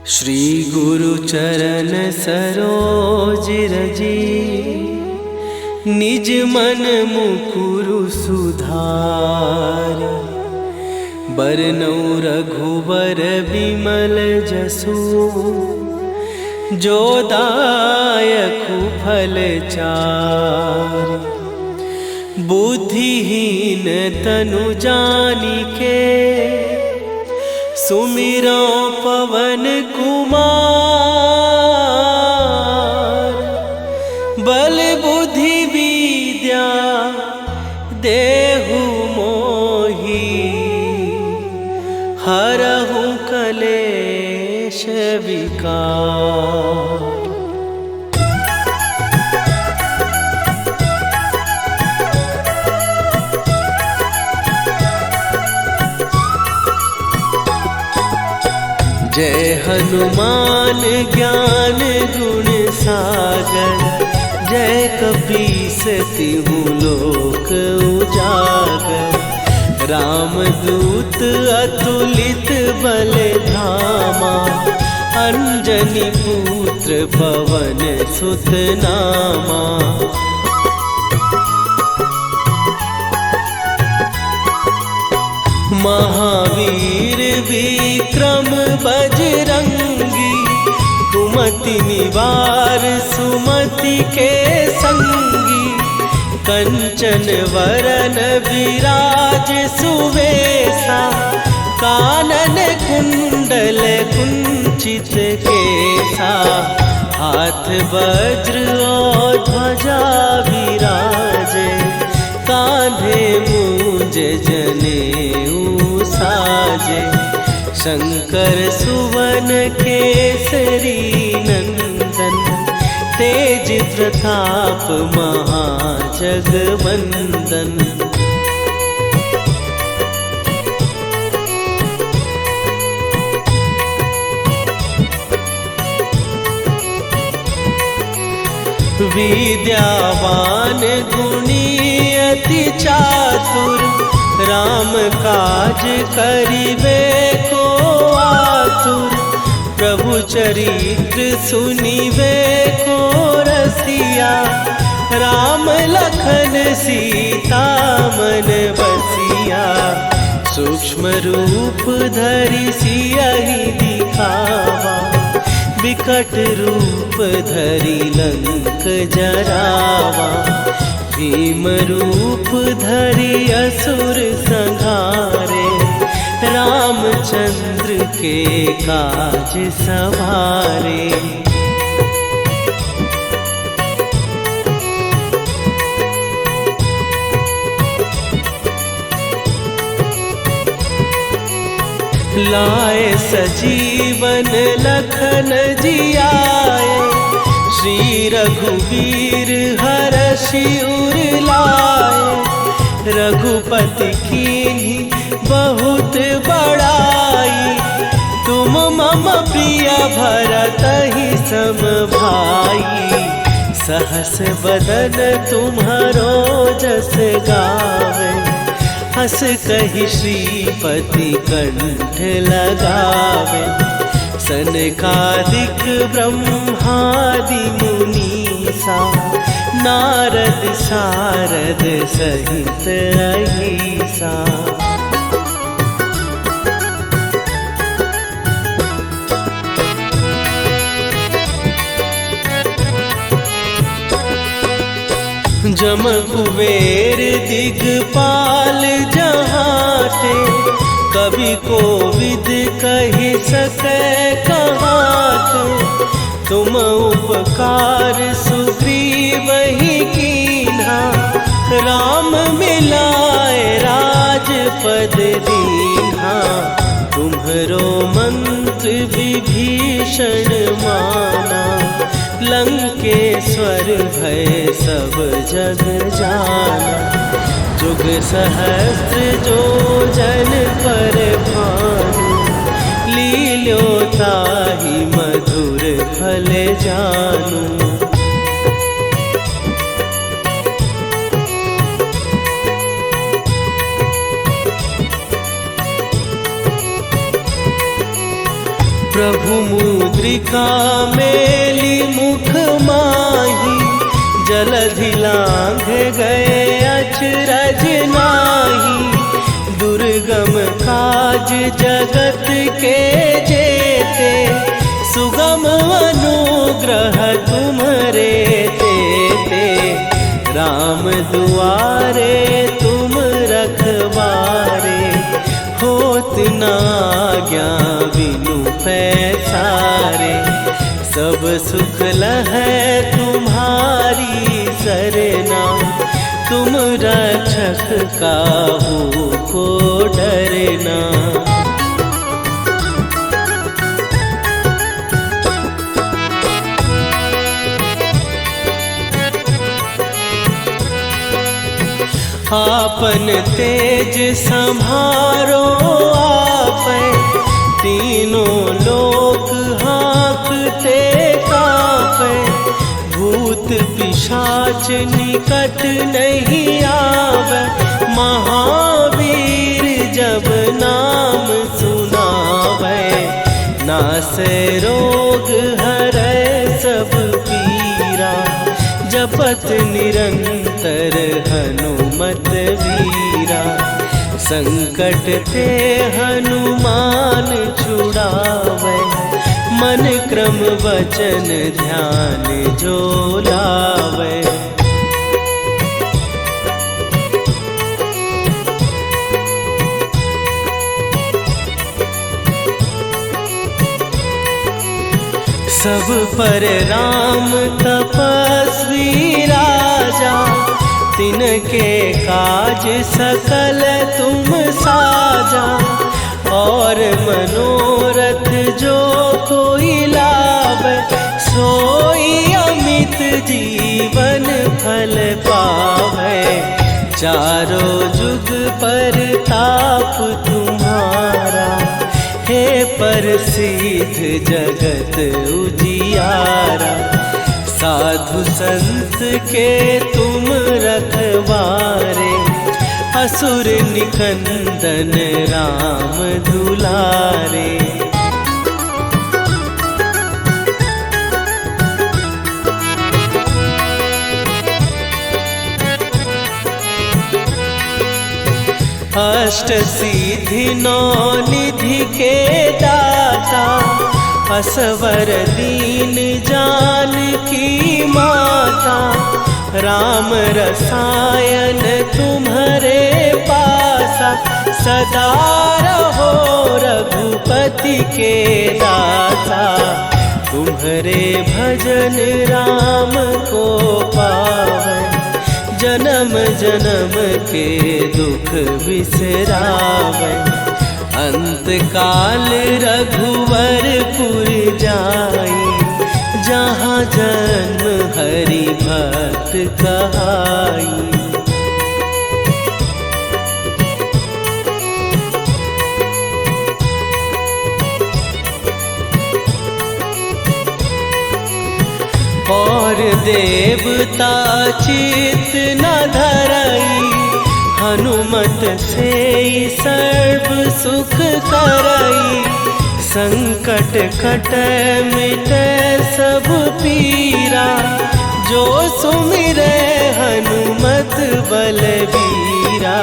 श्री गुरु चरण सरोज रजी, निज मन मुकुरु सुधार। बरनौ रघुबर बिमल जसु, जो दायकु फल चार। बुद्धिहीन तनु जानिके, सुमिरो पवन कुमार। बल बुद्धि विद्या देहु मोहि, हरहु कलेश विकार। जय हनुमान ज्ञान गुण सागर, जय कपीस तिहु लोक उजागर। रामदूत अतुलित बल धामा, अंजनी पुत्र पवन सुत नामा। महावीर विक्रम बजरंगी, कुमति निवार सुमति के संगी। कंचन वरन विराज सुवेशा, कानन कुंडल कुंचित केसा। हाथ वज्र और ध्वजा विराजे, कांधे मूंज जनेऊ साजे। शंकर सुवन केसरी नंदन, तेज प्रताप महाजगवंदन। विद्यावान गुणी अति चातुर, राम काज करिबे को आतुर। प्रभु चरित्र सुनिबे को रसिया, राम लखन सीता मन बसिया। सूक्ष्म रूप धरि सियहि दिखावा, विकट रूप धरि लंक जरावा। भीम रूप धरि असुर संहारे, रामचंद्र के काज सवारे। लाए सजीवन लखन जियाए, श्री रघुवीर हरषि उर लाए। रघुपति कीन्ही बहुत बड़ाई, तुम मम प्रिय भरतहि सम भाई। सहस बदन तुम्हारो जस गावे, हस कहि श्रीपति कंठ लगावे। सनकादिक ब्रह्मादि मुनीसा, नारद सारद सहित अहिसा। जम कुबेर दिगपाल जहाते, कवि कोविद कहि सकै कहाते। तुम उपकार सुग्रीवहि कीन्हा, राम मिलाए राजपद दीन्हा। तुम्हरो मंत्र विभीषण माना, लंकेश्वर भय सब जग जाना। जुग सहस्त्र जो जन पर भानु, लील्यो ताहि मधुर फल जानू। प्रभु मुद्रिका मेली मुख माही, जलधि लांघ गए अचरज नाही। दुर्गम काज जगत के जेते, सुगम अनुग्रह तुम्हरे तेते। राम दुआरे तुम रखवारे, होत न आज्ञा बिनु पैसारे। सब सुख लहै तुम्हारी सरना, तुम रक्षक काहू को डरना। आपन तेज संभारो आपै, तीनों लोक हाँकते कांपै। भूत पिशाच निकट नहीं आवे, महावीर जब नाम सुनावे। नासै रोग हरै सब पीरा, जपत निरंतर हनुमत वीरा। संकट ते हनुमान छुड़ावे, मन क्रम वचन ध्यान जो लावे। सब पर राम तपस्वी राजा, तिनके काज सकल तुम साजा। और मनोरथ जो कोई लावे, सोई अमित जीवन फल पावे। चारों जुग पर ताप तुम्हारा, हे प्रसिद्ध जगत उजियारा। साधु संत के तुम रखवारे, असुर निकंदन राम दुलारे। अष्ट सिद्धि नौ निधि के दाता, असवर दीन जानकी माता। राम रसायन तुम्हारे पासा, सदा रहो रघुपति के दासा। तुम्हारे भजन राम को पावै, जन्म जन्म के दुख बिसरावै। अंत काल रघुवरपुर जाई, जहाँ जन्म हरि भक्त कहाई। और देवता चित न धरई, हनुमत से सर्व सुख करई। संकट कटै मिटै सब पीरा, जो सुमिरै हनुमत बलबीरा।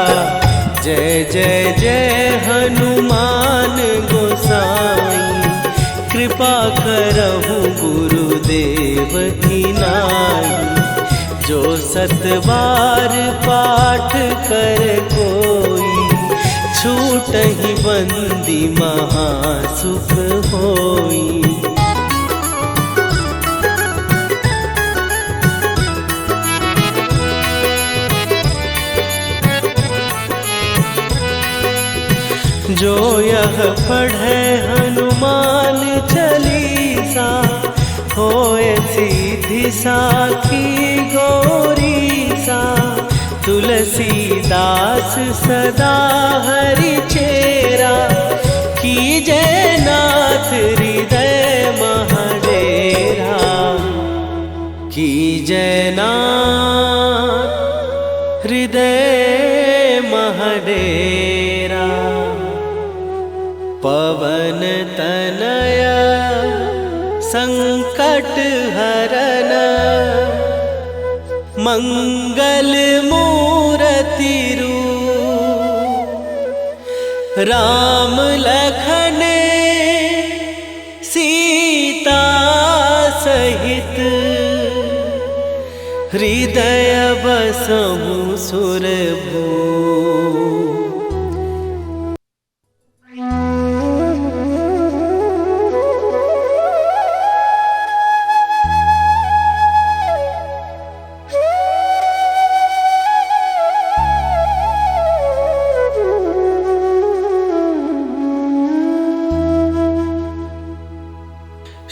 जय जय जय हनुमान गोसाई, कृपा करहु गुरुदेव की नाई। जो सत बार पाठ कर कोई, छूटहि बंदी महासुख होई। जो यह पढ़े हनुमान चालीसा, होए सीधी साखी गौरीसा। तुलसीदास सदा हरि चेरा, कीजय नाथ हृदय महडेरा। कीजय नाथ हृदय महडेरा। पवन तनय संकट हरन मंगल मूर्ति रूप राम लखन सीता सहित हृदय बसहु सुरभू।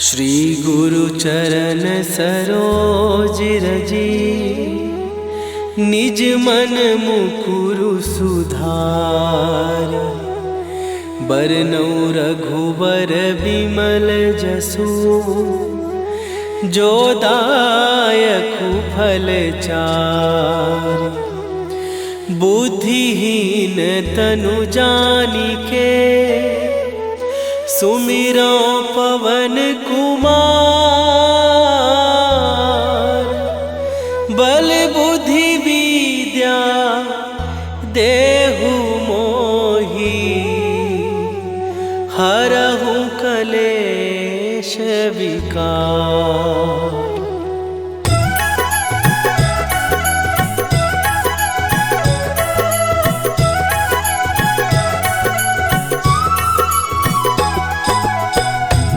श्री गुरु चरण सरोज रजी निज मन मुकुरु सुधार। बरनउँ रघुबर बिमल जसु जो दायकु फल चार। बुद्धिहीन तनु जानिके सुमिरो पवन कुमार। बल बुद्धि विद्या देहु मोहि हरहु कलेश विकार।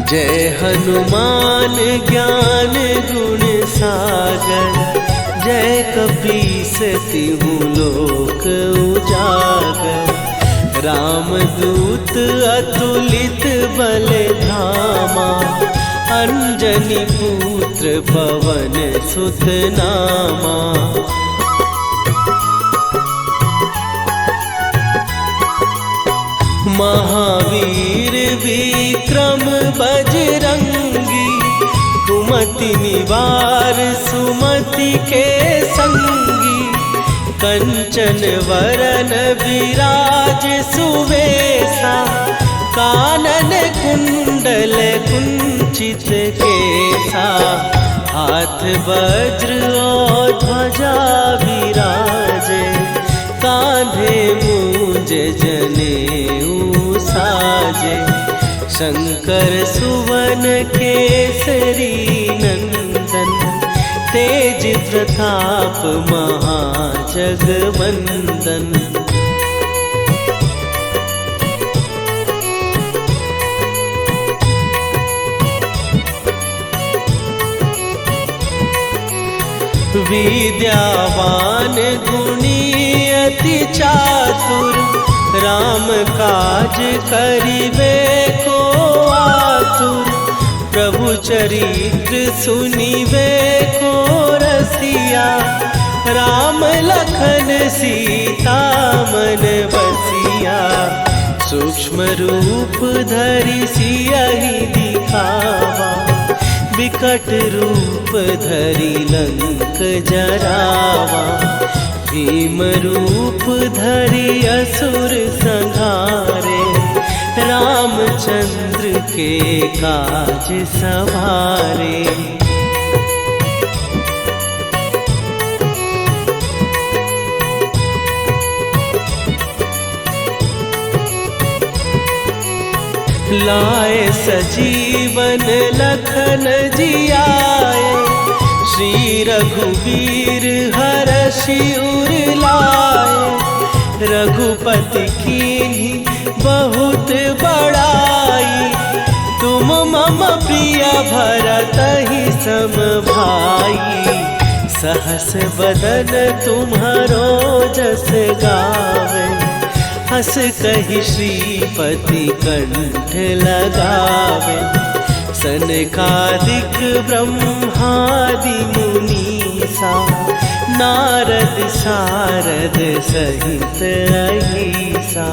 जय हनुमान ज्ञान गुण सागर। जय कपीस तिहु लोक उजागर। रामदूत अतुलित बल धामा। अंजनी पुत्र पवन सुत नामा। महावीर विक्रम बजरंगी। कुमति निवार सुमति के संगी। कंचन वरन विराज सुवेशा। कानन कुंडल कुंचित केसा। हाथ वज्र और ध्वजा विराजे। कांधे मूंज जनेऊ साजे। शंकर सुवन केसरी नंदन। तेज प्रताप महाजगवंदन। विद्यावान गुणी अति चातुर। राम काज करिबे को आतुर। प्रभु चरित्र सुनिबे को रसिया। राम लखन सीता मन बसिया। सूक्ष्म रूप धरि सियहि दिखावा। विकट रूप धरि लंक जरावा। भीम रूप धरि असुर संहारे। रामचंद्र के काज सवारे। लाए सजीवन लखन जियाए। श्री रघुवीर हरषि उर लाए। रघुपति कीन्ही बहुत बड़ाई। तुम मम प्रिय भरतहि सम भाई। सहस बदन तुम्हारो जस गावे। हस कहि श्रीपति कंठ लगावे। सनकादिक ब्रह्मादि मुनीसा। नारद सारद सहित अहिसा।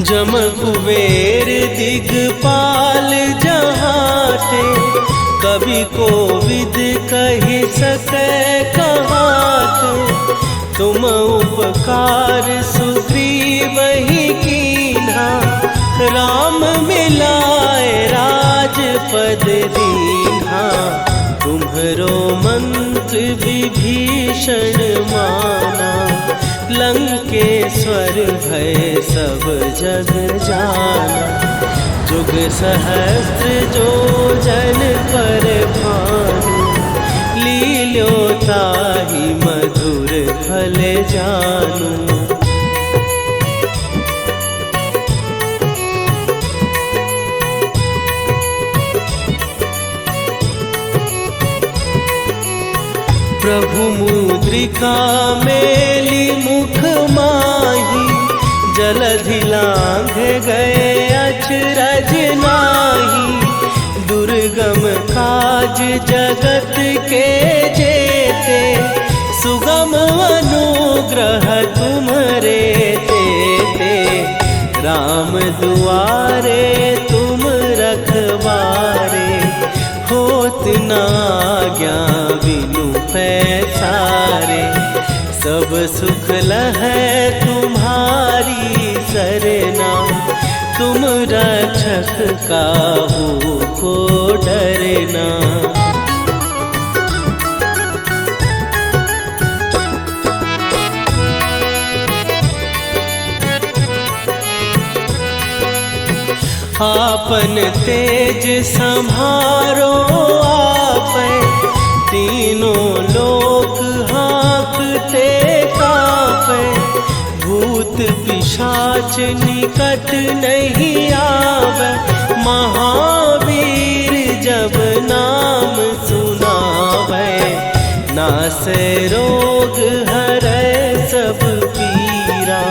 जम कुबेर दिगपाल जहाते। कवि कोविद कहि सकै कहाते। तुम उपकार सुग्रीव ही कीन्हा, राम मिलाए राजपद दीन्हा। तुम्हरो मंत्र विभीषण माना, लंकेश्वर भय सब जग जाना। जुग सहस्त्र जो जन पर भानु, लील्यो ताहि मधुर फल जानू। प्रभु मुद्रिका मेली मुख माही, जलधि लांघ गए अचरज नाहि। दुर्गम काज जगत के जेते, सुगम अनुग्रह तुम्हरे तेते। राम दुआरे तुम रखवारे, होत न आज्ञा बिनु पैसारे। सब सुख लहै तुम्हारी सरना, तुम रक्षक काहू को डरना। आपन तेज संभारो आपै, तीनों लोक हाँकते कापै। भूत पिशाच निकट नहीं आवे, महावीर जब नाम सुनावे। नासै रोग हरै सब पीरा,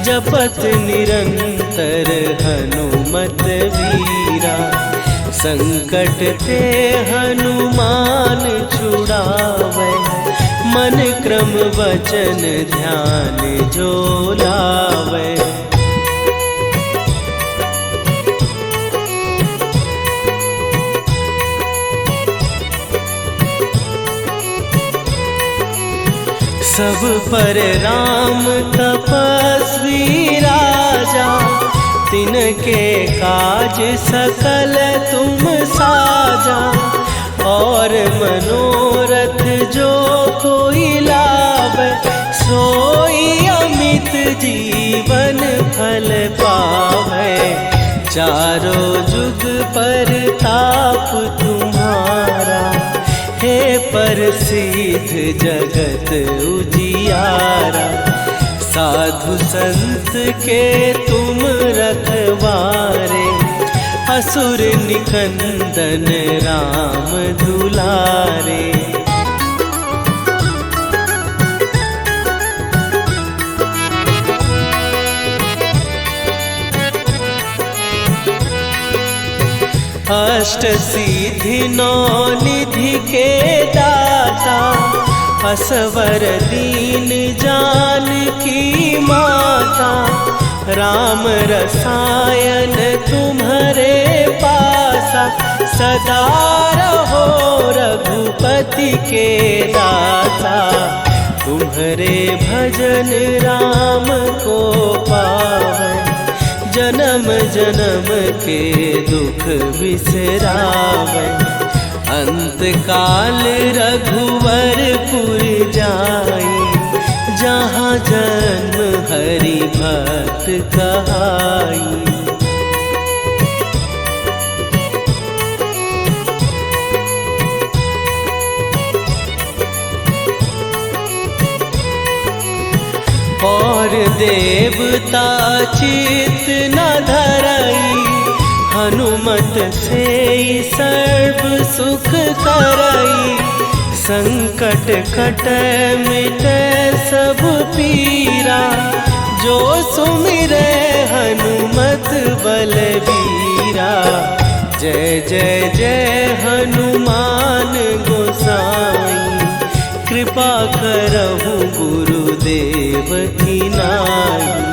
जपत निरंतर हनुमत वीरा। संकट ते हनुमान छुड़ावे, मन क्रम वचन ध्यान जो लावे। सब पर राम तपस्वी राजा, तिनके काज सकल तुम साजा। और मनोरथ जो कोई लावे, सोई अमित जीवन फल पावे। चारों जुग पर ताप तुम्हारा, हे प्रसिद्ध जगत उजियारा। साधु संत के तुम रखवारे, असुर निकंदन राम दुलारे। अष्ट सिद्धि नौ निधि के दाता, असवर दीन जानकी माता। राम रसायन तुम्हारे पासा, सदा रहो रघुपति के दासा। तुम्हारे भजन राम को पावे, जन्म जन्म के दुख बिसरावे। अंत काल रघुवरपुर जाई, जहाँ जन्म हरि भक्त कहाई। और देवता चित न धरई, हनुमत से सर्व सुख करई। संकट कटै मिटै सब पीरा, जो सुमिरै हनुमत बलबीरा। जय जय जय हनुमान गोसाई, कृपा करहु गुरुदेव की नाई।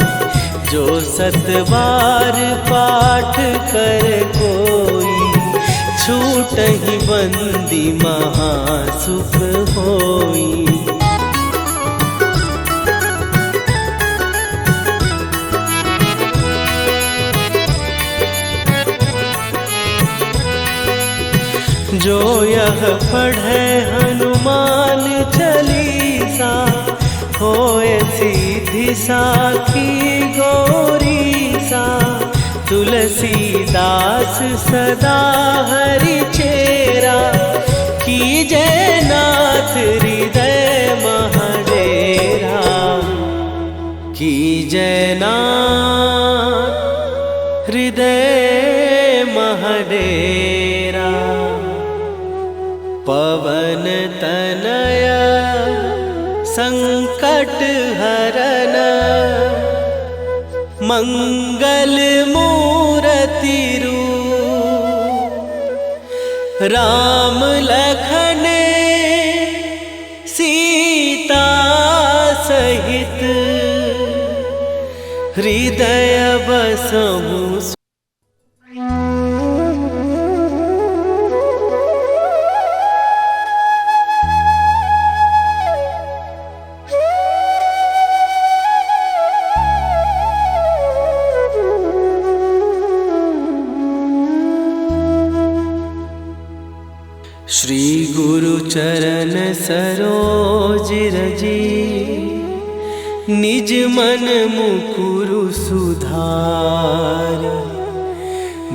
जो सतबार पाठ कर कोई, छूटहि बंदी महासुख होई। जो यह पढ़े हनुमान चालीसा, होए सीधी साखी गौरी सा। तुलसीदास सदा हरि चेरा, कीजय नाथ हृदय महडेरा। कीजय नाथ हृदय महडेरा। पवन तनय संकट हरन, मंगल मूरति रूप। राम लखन सीता सहित, हृदय बसहु। श्री गुरु चरण सरोज रजी, निज मन मुकुरु सुधार।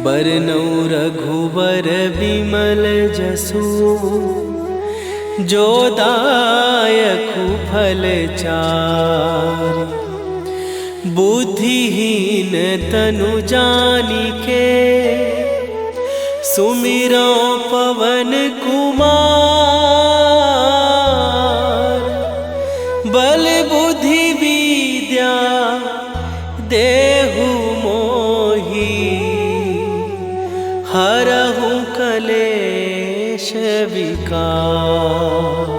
बरनौ रघुबर विमल जसु, जो दायकु फल चार। बुद्धिहीन तनु जानिके, सुमिरो पवन कुमार। बल बुद्धि विद्या देहु मोहि, हरहु कलेश विकार।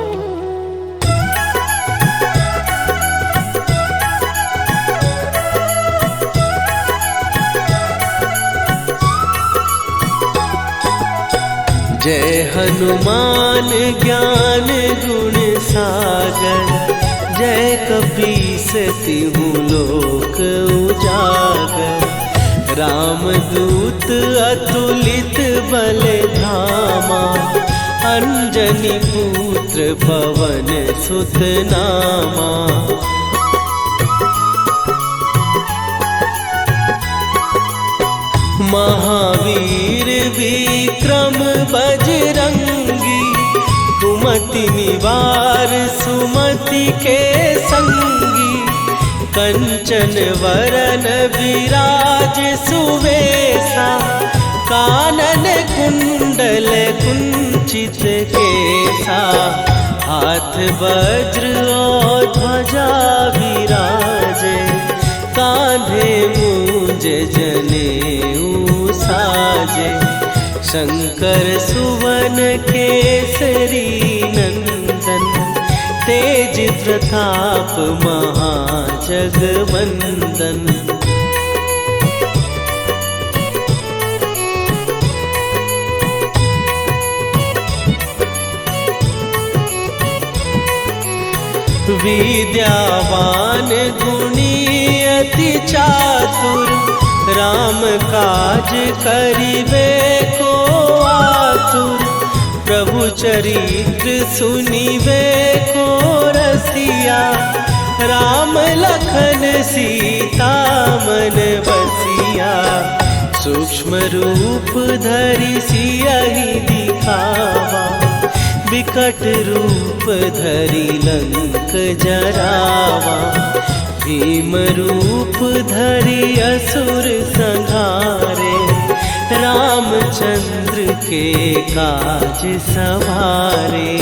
जय हनुमान ज्ञान गुण सागर, जय कपीस तिहु लोक उजागर। रामदूत अतुलित बल धामा, अंजनी पुत्र पवन सुत नामा। महावीर विक्रम बजरंगी, कुमति निवार सुमति के संगी। कंचन वरन विराज सुवेशा, कानन कुंडल कुंचित केसा। हाथ वज्र और ध्वजा विराजे, कांधे मूंज जनेऊ साजे। शंकर सुवन केसरी नंदन, तेज प्रताप महाजगवंदन। विद्यावान गुणी अति चातुर, राम काज करिबे को आतुर। प्रभु चरित्र सुनिबे को रसिया, राम लखन सीता मन बसिया। सूक्ष्म रूप धरि सियहि दिखावा, विकट रूप धरि लंक जरावा। भीम रूप धरि असुर संहारे, रामचंद्र के काज सवारे।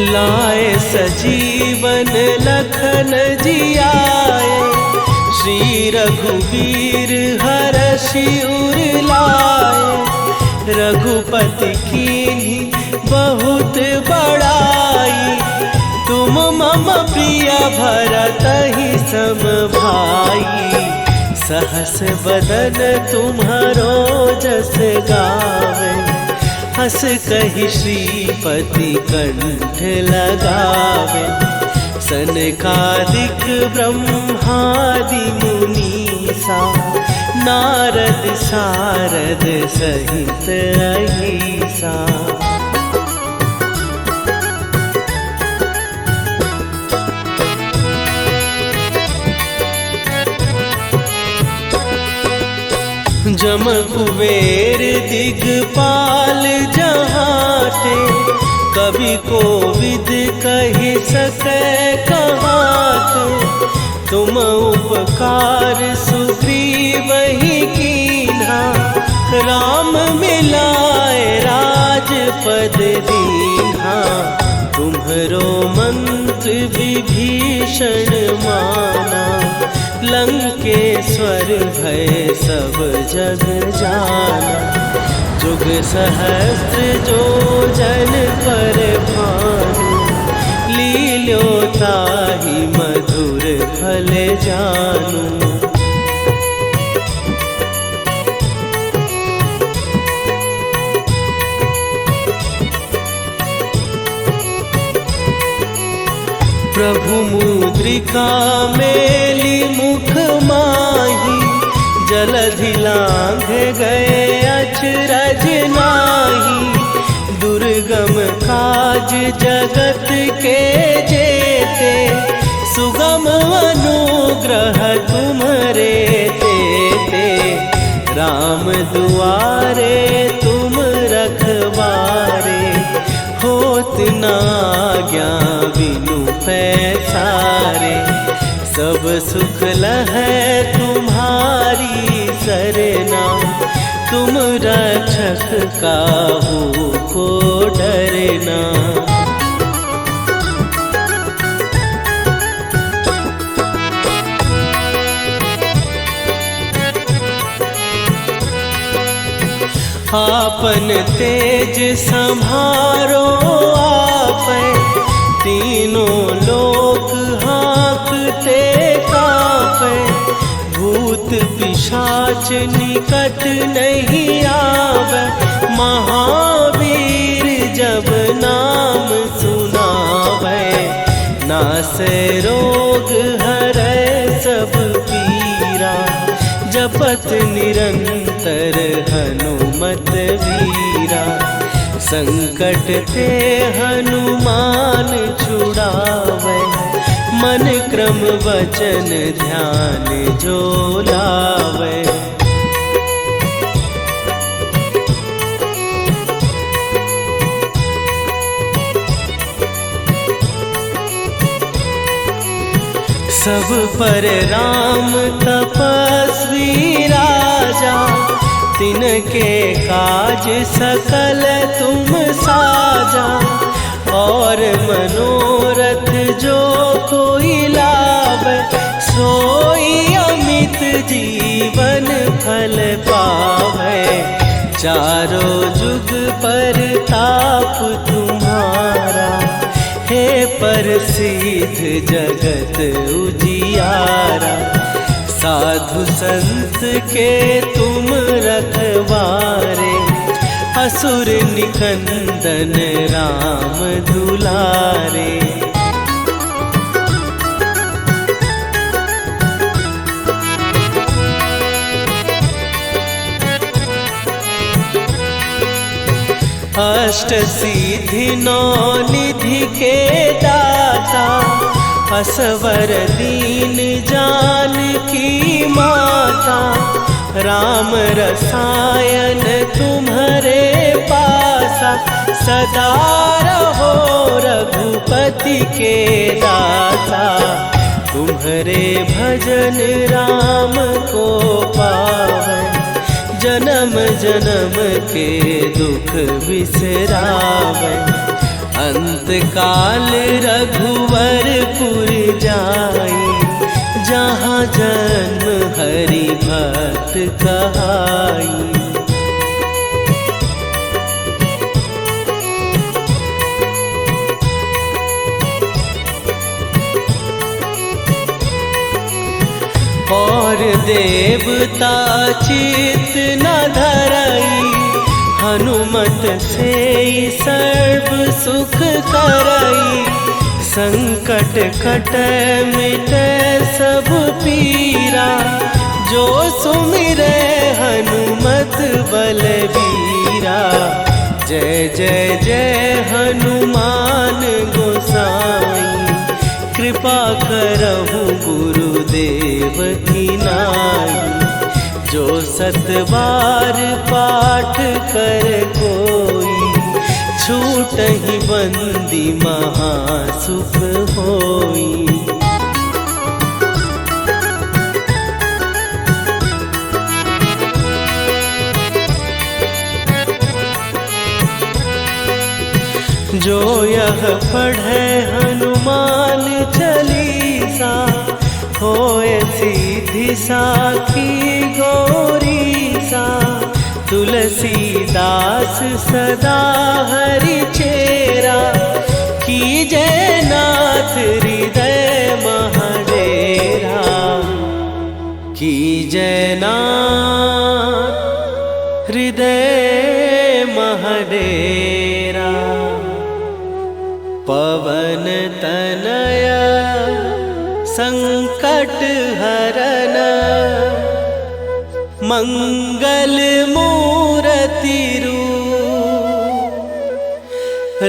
लाए सजीवन लखन जियाए, श्री रघुवीर हरषि उर लाए। रघुपति कीन्ही बहुत बड़ाई, तुम मम प्रिय भरतहि सम भाई। सहस बदन तुम्हारो जस गावे, हस कहि श्रीपति कंठ लगावे। सनकादिक ब्रह्मादि मुनीसा नारद सारद सहित अहिसा। जम कुबेर दिगपाल जहाँ थे, कवि को विद कहि सकै कहाते। तुम उपकार सुग्रीव ही कीन्हा, राम मिलाए राजपद दीन्हा। तुम्हरो मंत्र विभीषण माना, लंकेश्वर भय सब जग जाना। जुग सहस्त्र जो जन पर भानु, लील्यो ताहि मधुर फल जानू। प्रभु मुद्रिका मेली मुख माही, जलधि लांघ गए अचरज नाही। दुर्गम काज जगत के जेते, सुगम अनुग्रह तुम्हरे तेते। राम दुआरे तुम रखवारे, होत न आज्ञा बिनु पैसारे। सब सुख लहै तुम्हारी सरना, तुम रक्षक काहू को डरना। आपन तेज संभारो आपै, तीनों लोक हाँकते कापै। भूत पिशाच निकट नहीं आवे, महावीर जब नाम सुनावे। नासै रोग हरै सब पीरा, जपत निरंतर हनुमत वीरा। संकट ते हनुमान छुड़ावे, मन क्रम वचन ध्यान जो लावे। सब पर राम तपस्वी राजा, तिनके काज सकल तुम साजा। और मनोरथ जो कोई लावे, सोई अमित जीवन फल पावे। चारों जुग पर ताप तुम्हारा, हे प्रसिद्ध जगत उजियारा। साधु संत के तुम रखवारे, असुर निकंदन राम दुलारे। अष्ट सिद्धि नौ निधि के दाता, असवर दीन जानकी माता। राम रसायन तुम्हारे पासा, सदा रहो रघुपति के दासा। तुम्हारे भजन राम को पावे, जन्म जन्म के दुख बिसरावे। अंत काल रघुवरपुर जाई, जहाँ जन्म हरि भक्त कहाई। और देवता चित न धरई, हनुमत से सर्व सुख करई। संकट कटे मिटे सब पीरा, जो सुमिरे हनुमत बलबीरा। जय जय जय हनुमान गोसाई, कृपा करहु गुरुदेव की नाई। जो 7 बार पाठ कर कोई, छूटहि बंदी महासुख होई। जो यह पढ़े हनुमान चालीसा, होए सीधी साखी गौरीसा। तुलसीदास सदा हरि चेरा, कीजय नाथ हृदय महडेरा। कीजय नाथ हृदय महडेरा। पवन तनया संकट हरन, मंगल मूर्ति रूप।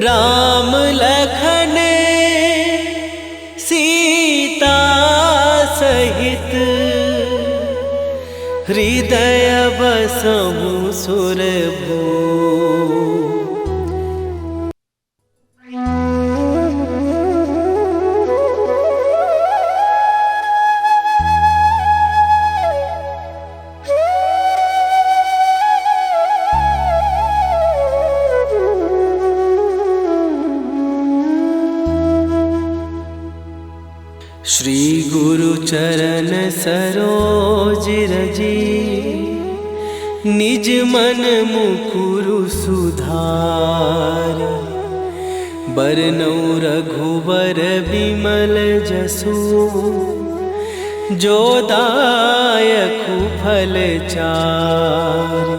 राम लखन सीता सहित, हृदय बसहु सुरभूप। श्री गुरु चरण सरोज रजी, निज मन मुकुरु सुधार। बरनउँ रघुबर बिमल जसु, जो दायकु फल चारि।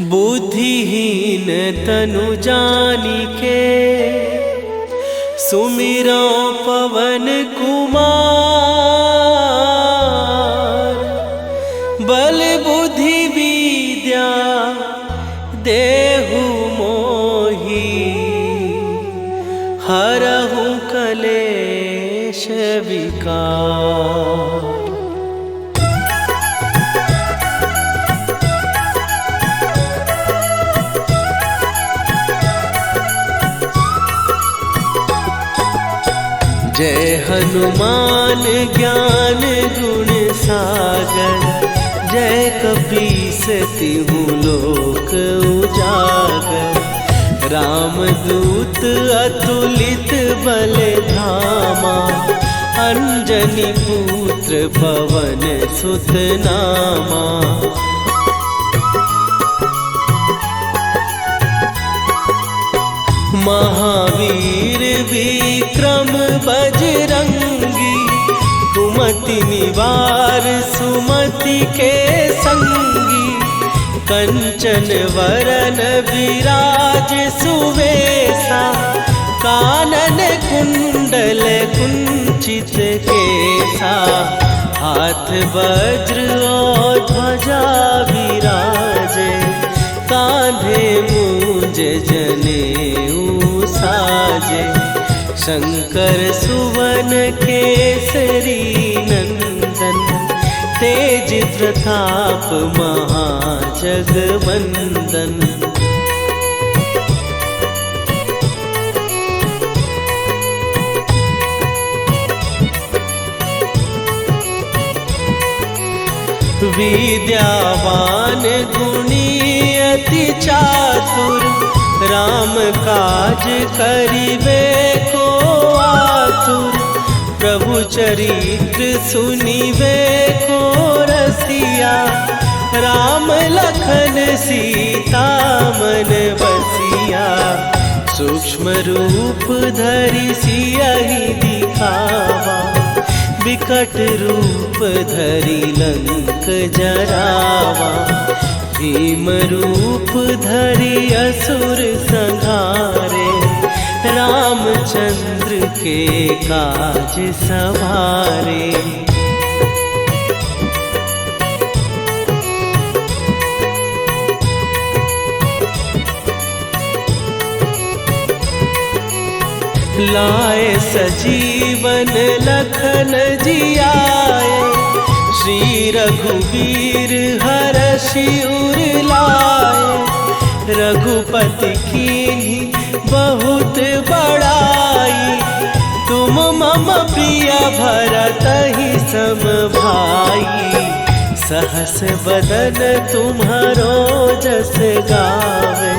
बुद्धिहीन तनु जानिके, सुमिरो पवन कुमार। बल बुद्धि विद्या देहु मोहि, हरहु कलेश विकार। जय हनुमान ज्ञान गुण सागर, जय कपीस तिहु लोक उजागर। रामदूत अतुलित बल धामा, अंजनी पुत्र पवन सुत नामा। महावीर विक्रम बजरंगी, कुमति निवार सुमति के संगी। कंचन वरन विराज सुवेशा, कानन कुंडल कुंचित केसा। हाथ वज्र और ध्वजा विराजे, कांधे मूंज जनेऊ साजे। शंकर सुवन केसरी नंदन, तेज प्रताप महाजगवंदन। विद्यावान गुणी अति चातुर, राम काज करिबे को आतुर। प्रभु चरित्र सुनिबे को रसिया, राम लखन सीता मन बसिया। सूक्ष्म रूप धरि सियहि दिखावा, विकट रूप धरि लंक जरावा। भीम रूप धरि असुर संहारे, रामचंद्र के काज सवारे। लाए सजीवन लखन जियाए, श्री रघुवीर हरषि उर लाए। रघुपति कीन्ही बहुत बड़ाई, तुम मम प्रिय भरतहि सम भाई। सहस बदन तुम्हारो जस गावे,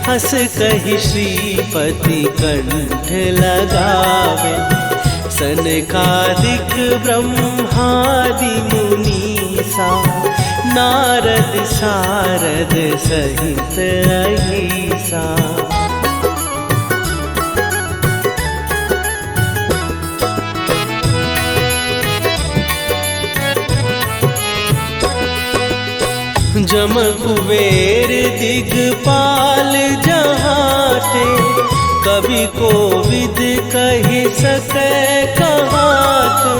हस कहि श्रीपति कंठ लगावे। सनकादिक ब्रह्मादि मुनीसा, नारद सारद सहित अहिसा। जम कुबेर दिगपाल जहाते, कवि कोविद कहि सकै कहाते।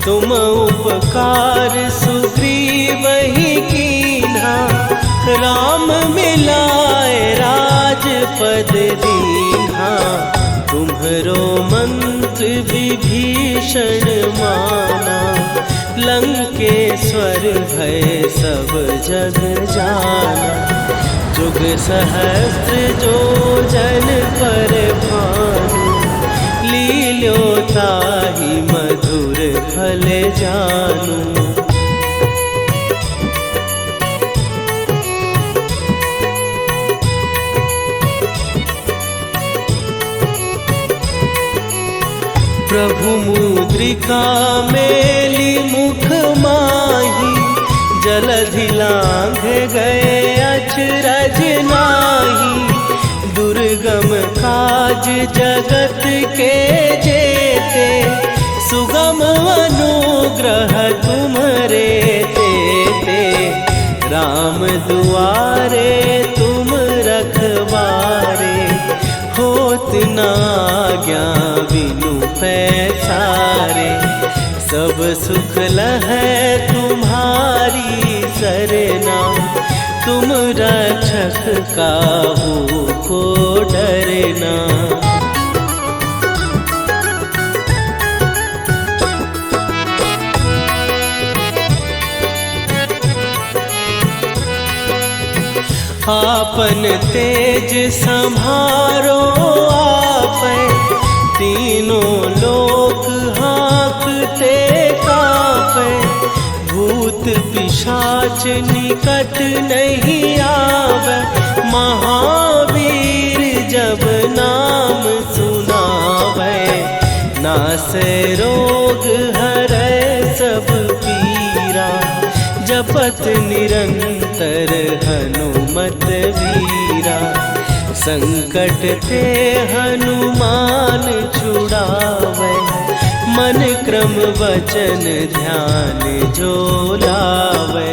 तुम उपकार सुग्रीवहि कीन्हा, राम मिलाए राजपद दीन्हा। तुम्हरो मंत्र विभीषण माना, लंकेश्वर भय सब जग जाना। जुग सहस्त्र जो जन पर भानु, लील्यो ताहि मधुर फल जानू। प्रभु मुद्रिका मेली मुख माही, जलधि लांघ गए अचरज नाही। दुर्गम काज जगत के जेते, सुगम अनुग्रह तुम्हरे तेते। राम दुआरे तुम रखवारे, होत न आज्ञा बिनु पैसारे। सब सुख लहै तुम्हारी सरना, तुम रक्षक काहू को डरना। आपन तेज सम्हारो आपै, तीनों लोक हाँकते कांपै। भूत पिशाच निकट नहीं आवे, महावीर जब नाम सुनावे। नासै रोग हरै सब पीरा, जपत निरंतर हनुमत वीरा। संकट ते हनुमान छुड़ावे, मन क्रम वचन ध्यान जो लावे।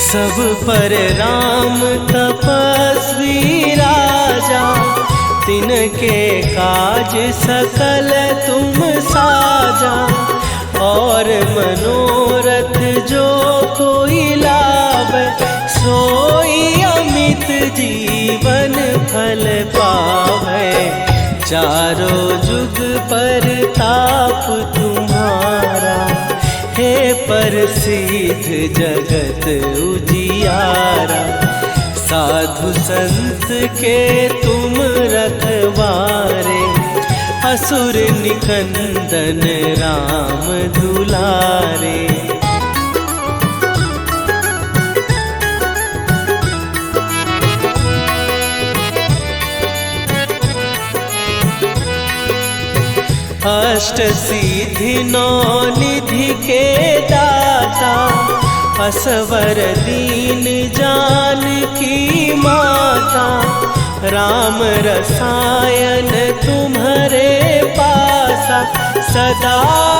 सब पर राम तपस्वी राजा, तिनके काज सकल तुम साजा। और मनोरथ जो कोई लावे, सोई अमित जीवन फल पावे। चारों जुग पर ताप तुम्हारा, हे प्रसिद्ध जगत उजियारा। साधु संत के तुम रखवारे, असुर निकंदन राम दुलारे। अष्ट सिद्धि नौ निधि के दाता, असवर दीन जानकी माता। राम रसायन तुम्हारे पास, दासा, सदा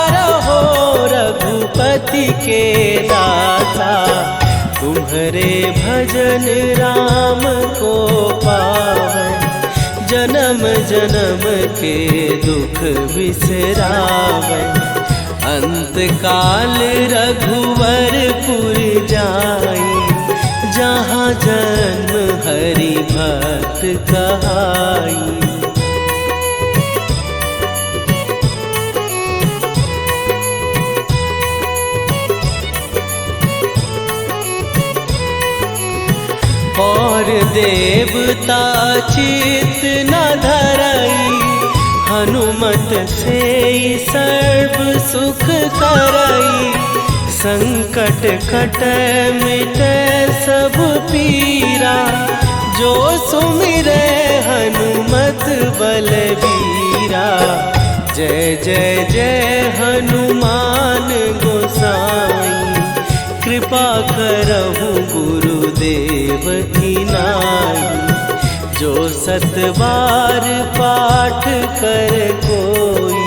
रहो रघुपति के दासा। तुम्हारे भजन राम को पावै, जन्म जन्म के दुख बिसरावै। अंत काल रघुवरपुर जाई, जहाँ जन्म हरि भक्त कहाई। और देवता चित न धरई, हनुमत से सर्व सुख करई। संकट कटै मिटै सब पीरा, जो सुमिरै हनुमत बलबीरा। जय जय जय हनुमान गोसाई, कृपा करहु गुरुदेव की नाई। जो सत बार पाठ कर कोई,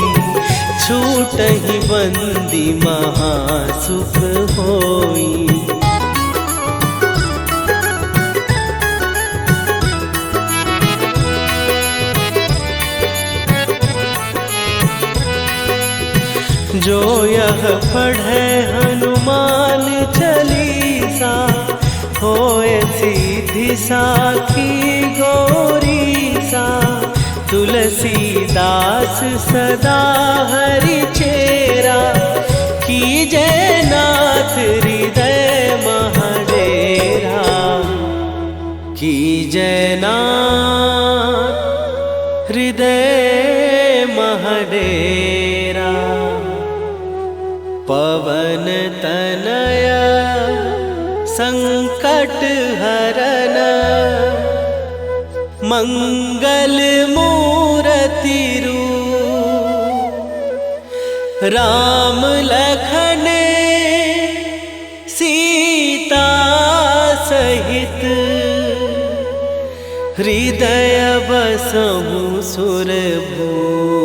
छूटहि बंदी महासुख होई। जो यह पढ़े हनुमान चालीसा, होए सीधी साखी गौरीसा। तुलसीदास सदा हरि चेरा, कीजय नाथ हृदय महडेरा। कीजय नाथ हृदय महडेरा। पवन तनया संकट हरन, मंगल मूरति रूप। राम लखन सीता सहित, हृदय बसहु सुरभूप।